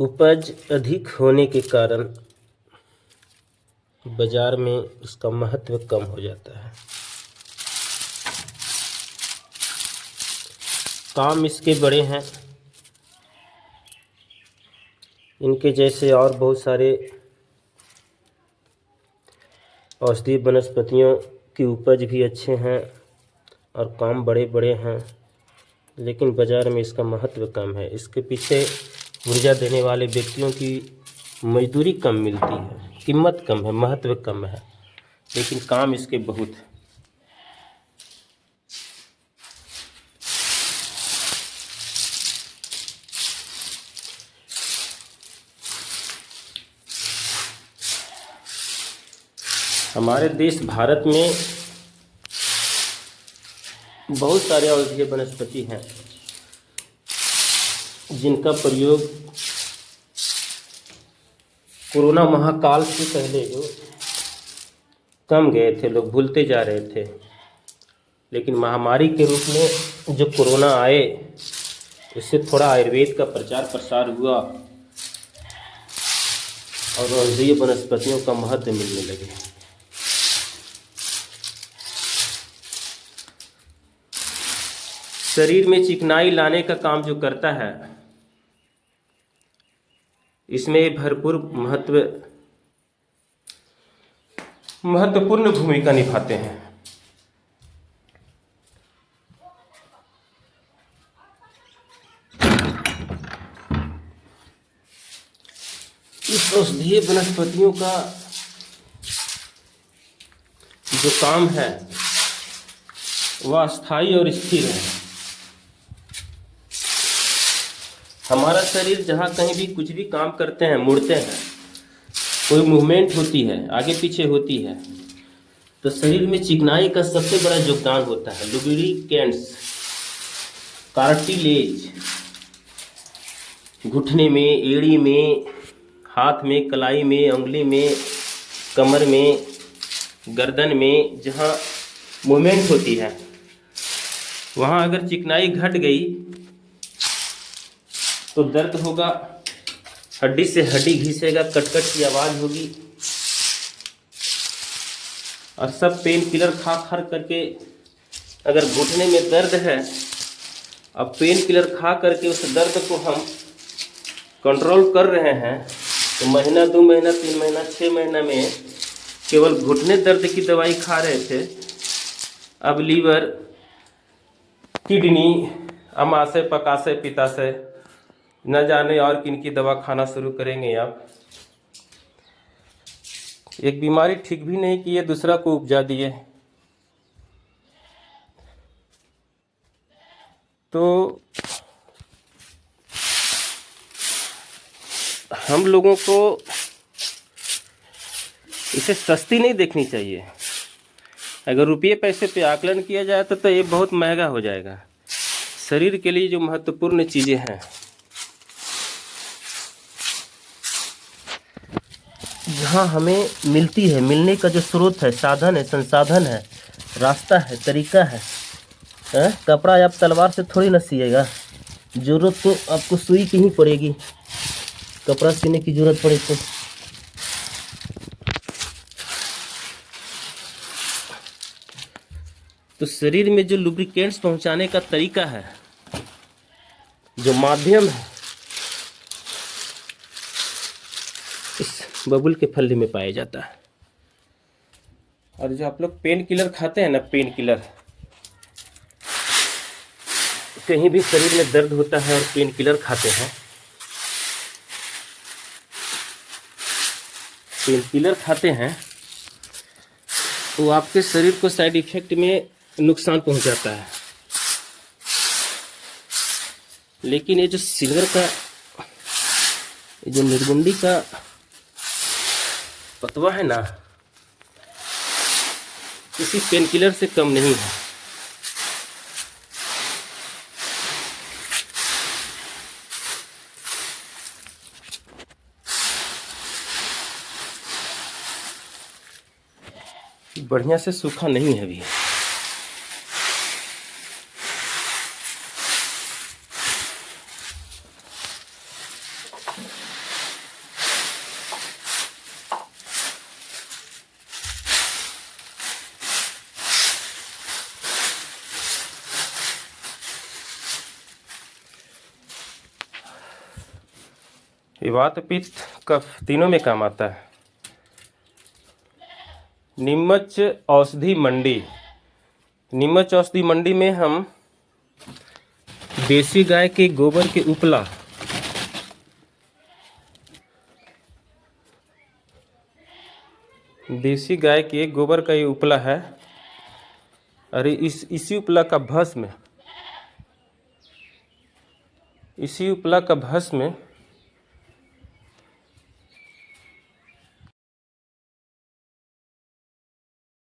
उपज अधिक होने के कारण बाजार में उसका महत्व कम हो जाता है। काम इसके बड़े हैं, इनके जैसे और बहुत सारे औषधीय वनस्पतियों की उपज भी अच्छे हैं और काम बड़े बड़े हैं, लेकिन बाज़ार में इसका महत्व कम है। इसके पीछे ऊर्जा देने वाले व्यक्तियों की मजदूरी कम मिलती है, कीमत कम है, महत्व कम है, लेकिन काम इसके बहुत है। हमारे देश भारत में बहुत सारे औषधीय वनस्पति हैं जिनका प्रयोग कोरोना महाकाल से पहले जो कम गए थे, लोग भूलते जा रहे थे, लेकिन महामारी के रूप में जो कोरोना आए उससे थोड़ा आयुर्वेद का प्रचार प्रसार हुआ और औषधीय वनस्पतियों का महत्व मिलने लगे। शरीर में चिकनाई लाने का काम जो करता है, इसमें भरपूर महत्वपूर्ण भूमिका निभाते हैं। इस औषधीय वनस्पतियों का जो काम है वह स्थायी और स्थिर है। हमारा शरीर जहाँ कहीं भी कुछ भी काम करते हैं, मुड़ते हैं, कोई मूवमेंट होती है, आगे पीछे होती है, तो शरीर में चिकनाई का सबसे बड़ा योगदान होता है। लुब्रिकेंट्स, कार्टिलेज, घुटने में, एड़ी में, हाथ में, कलाई में, उंगली में, कमर में, गर्दन में जहाँ मूवमेंट होती है, वहाँ अगर चिकनाई घट गई तो दर्द होगा, हड्डी से हड्डी घिसेगा, कटकट की आवाज़ होगी, और सब पेन किलर खा खा करके, अगर घुटने में दर्द है, अब पेन किलर खा करके उस दर्द को हम कंट्रोल कर रहे हैं, तो महीना, 2 महीना, 3 महीना, 6 महीना में केवल घुटने दर्द की दवाई खा रहे थे, अब लीवर, किडनी, अमाशय, पकाशय, पित्ताशय, न जाने और किन की दवा खाना शुरू करेंगे आप। एक बीमारी ठीक भी नहीं की है, दूसरा को उपजा दिए। तो हम लोगों को इसे सस्ती नहीं देखनी चाहिए। अगर रुपये पैसे पे आकलन किया जाए तो ये बहुत महंगा हो जाएगा। शरीर के लिए जो महत्वपूर्ण चीज़ें हैं, जहाँ हमें मिलती है, मिलने का जो स्रोत है, साधन है, संसाधन है, रास्ता है, तरीका है, कपड़ा आप तलवार से थोड़ी ना सिएगा, ज़रूरत तो आपको सुई की ही पड़ेगी, कपड़ा सीने की ज़रूरत पड़े तो शरीर में जो लुब्रिकेंट्स पहुंचाने का तरीका है, जो माध्यम है, इस बबुल के फल्ले में पाया जाता है। और जो आप लोग पेन किलर खाते हैं ना, पेन किलर, कहीं भी शरीर में दर्द होता है और पेन किलर खाते हैं, पेन किलर खाते हैं, तो आपके शरीर को साइड इफेक्ट में नुकसान पहुंचाता है। लेकिन ये जो सिल्वर का, ये जो निर्गुंडी का पतवा है ना, किसी पेन किलर से कम नहीं है। बढ़िया से सूखा नहीं है अभी। ये वात पित्त कफ तीनों में काम आता है। नीमच औषधि मंडी। नीमच औषधि मंडी में हम देसी गाय के गोबर के उपला, देसी गाय के गोबर का ये उपला है, अरे इसी उपला का भस्म, इसी उपला का भस्म